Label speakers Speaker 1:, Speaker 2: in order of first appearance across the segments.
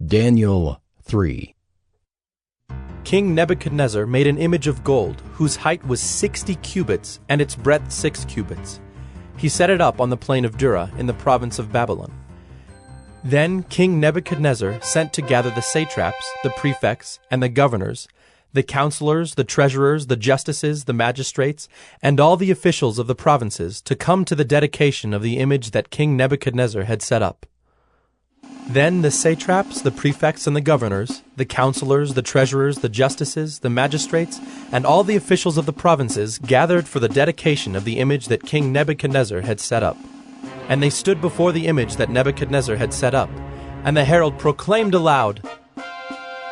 Speaker 1: Daniel 3.
Speaker 2: King Nebuchadnezzar made an image of gold, whose height was 60 cubits, and its breadth 6 cubits. He set it up on the plain of Dura, in the province of Babylon. Then King Nebuchadnezzar sent to gather the satraps, the prefects, and the governors, the counselors, the treasurers, the justices, the magistrates, and all the officials of the provinces, to come to the dedication of the image that King Nebuchadnezzar had set up. Then the satraps, the prefects, and the governors, the counselors, the treasurers, the justices, the magistrates, and all the officials of the provinces gathered for the dedication of the image that King Nebuchadnezzar had set up. And they stood before the image that Nebuchadnezzar had set up, and the herald proclaimed aloud,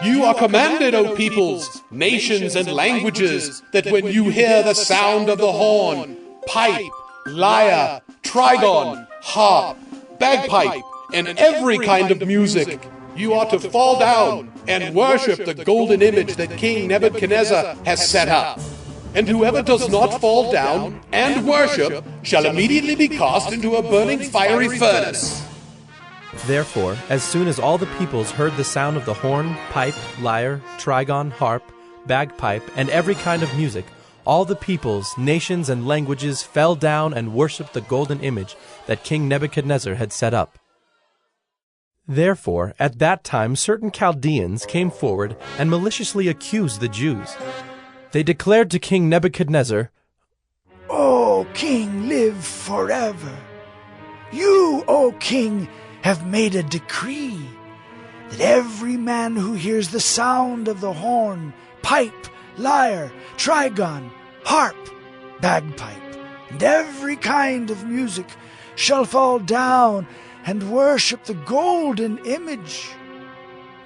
Speaker 3: "You are commanded, O peoples, nations, and languages, that when you hear the sound of the horn, pipe, lyre, trigon, harp, bagpipe, and every kind of music, you are to fall down and worship the golden image that King Nebuchadnezzar has set up. And whoever does not fall down and worship shall immediately be cast into a burning fiery furnace."
Speaker 2: Therefore, as soon as all the peoples heard the sound of the horn, pipe, lyre, trigon, harp, bagpipe, and every kind of music, all the peoples, nations, and languages fell down and worshipped the golden image that King Nebuchadnezzar had set up. Therefore, at that time certain Chaldeans came forward and maliciously accused the Jews. They declared to King Nebuchadnezzar,
Speaker 4: "O king, live forever. You, O king, have made a decree that every man who hears the sound of the horn, pipe, lyre, trigon, harp, bagpipe, and every kind of music shall fall down and worship the golden image.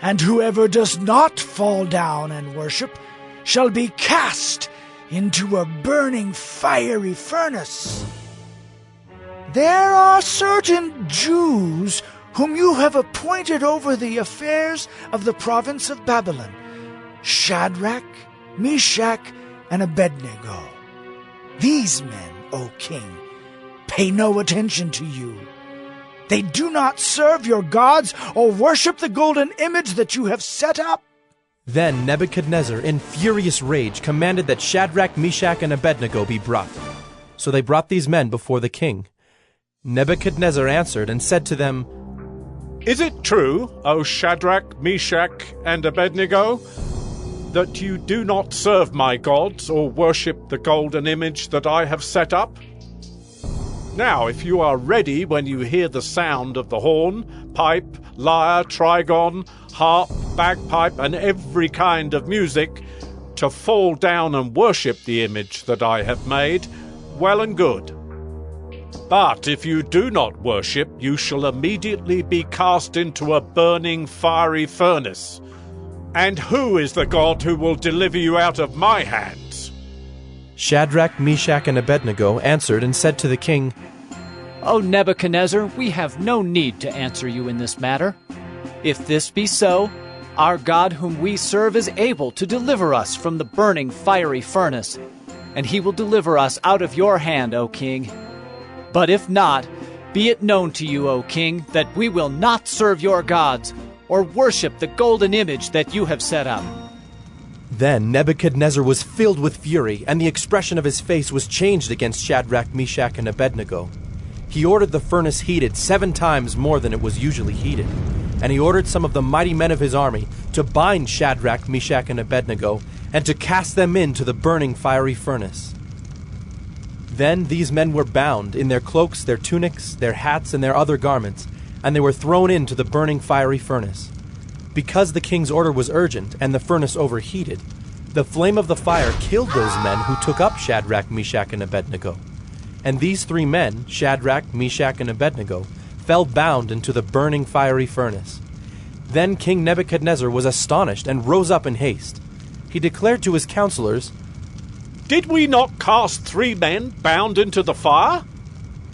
Speaker 4: And whoever does not fall down and worship shall be cast into a burning fiery furnace. There are certain Jews whom you have appointed over the affairs of the province of Babylon, Shadrach, Meshach, and Abednego. These men, O king, pay no attention to you. They do not serve your gods or worship the golden image that you have set up."
Speaker 2: Then Nebuchadnezzar, in furious rage, commanded that Shadrach, Meshach, and Abednego be brought. So they brought these men before the king. Nebuchadnezzar answered and said to them,
Speaker 5: "Is it true, O Shadrach, Meshach, and Abednego, that you do not serve my gods or worship the golden image that I have set up? Now, if you are ready when you hear the sound of the horn, pipe, lyre, trigon, harp, bagpipe, and every kind of music, to fall down and worship the image that I have made, well and good. But if you do not worship, you shall immediately be cast into a burning fiery furnace. And who is the God who will deliver you out of my hands?"
Speaker 2: Shadrach, Meshach, and Abednego answered and said to the king,
Speaker 6: "O Nebuchadnezzar, we have no need to answer you in this matter. If this be so, our God whom we serve is able to deliver us from the burning fiery furnace, and he will deliver us out of your hand, O king. But if not, be it known to you, O king, that we will not serve your gods or worship the golden image that you have set up."
Speaker 2: Then Nebuchadnezzar was filled with fury, and the expression of his face was changed against Shadrach, Meshach, and Abednego. He ordered the furnace heated 7 times more than it was usually heated, and he ordered some of the mighty men of his army to bind Shadrach, Meshach, and Abednego, and to cast them into the burning fiery furnace. Then these men were bound in their cloaks, their tunics, their hats, and their other garments, and they were thrown into the burning fiery furnace. Because the king's order was urgent and the furnace overheated, the flame of the fire killed those men who took up Shadrach, Meshach, and Abednego. And these 3 men, Shadrach, Meshach, and Abednego, fell bound into the burning fiery furnace. Then King Nebuchadnezzar was astonished and rose up in haste. He declared to his counselors,
Speaker 5: "Did we not cast 3 men bound into the fire?"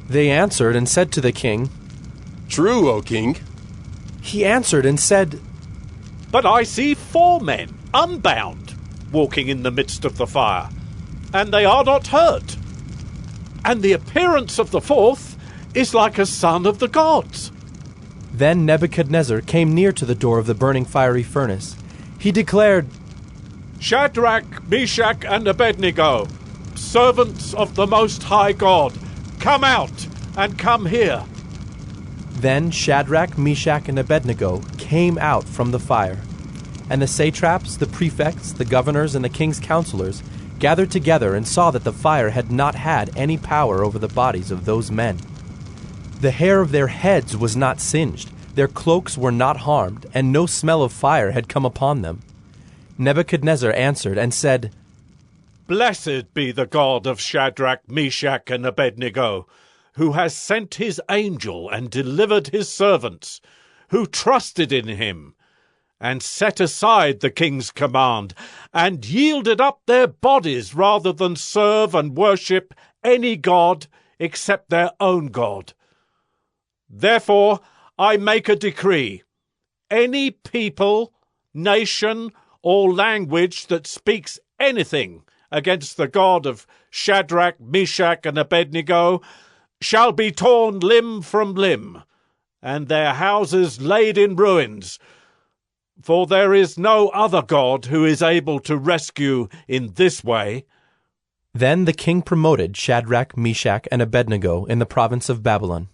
Speaker 2: They answered and said to the king,
Speaker 1: True, O king.
Speaker 2: He answered and said,
Speaker 5: "But I see 4 men, unbound, walking in the midst of the fire, and they are not hurt. And the appearance of the 4th is like a son of the gods."
Speaker 2: Then Nebuchadnezzar came near to the door of the burning fiery furnace. He declared,
Speaker 5: Shadrach, Meshach, and Abednego, servants of the Most High God, come out and come here.
Speaker 2: Then Shadrach, Meshach, and Abednego came out from the fire. And the satraps, the prefects, the governors, and the king's counselors gathered together and saw that the fire had not had any power over the bodies of those men. The hair of their heads was not singed, their cloaks were not harmed, and no smell of fire had come upon them. Nebuchadnezzar answered and said,
Speaker 5: Blessed be the God of Shadrach, Meshach, and Abednego, who has sent his angel and delivered his servants, who trusted in him, and set aside the king's command, and yielded up their bodies rather than serve and worship any god except their own God. Therefore I make a decree. Any people, nation, or language that speaks anything against the God of Shadrach, Meshach, and Abednego shall be torn limb from limb, and their houses laid in ruins. For there is no other God who is able to rescue in this way.
Speaker 2: Then the king promoted Shadrach, Meshach, and Abednego in the province of Babylon.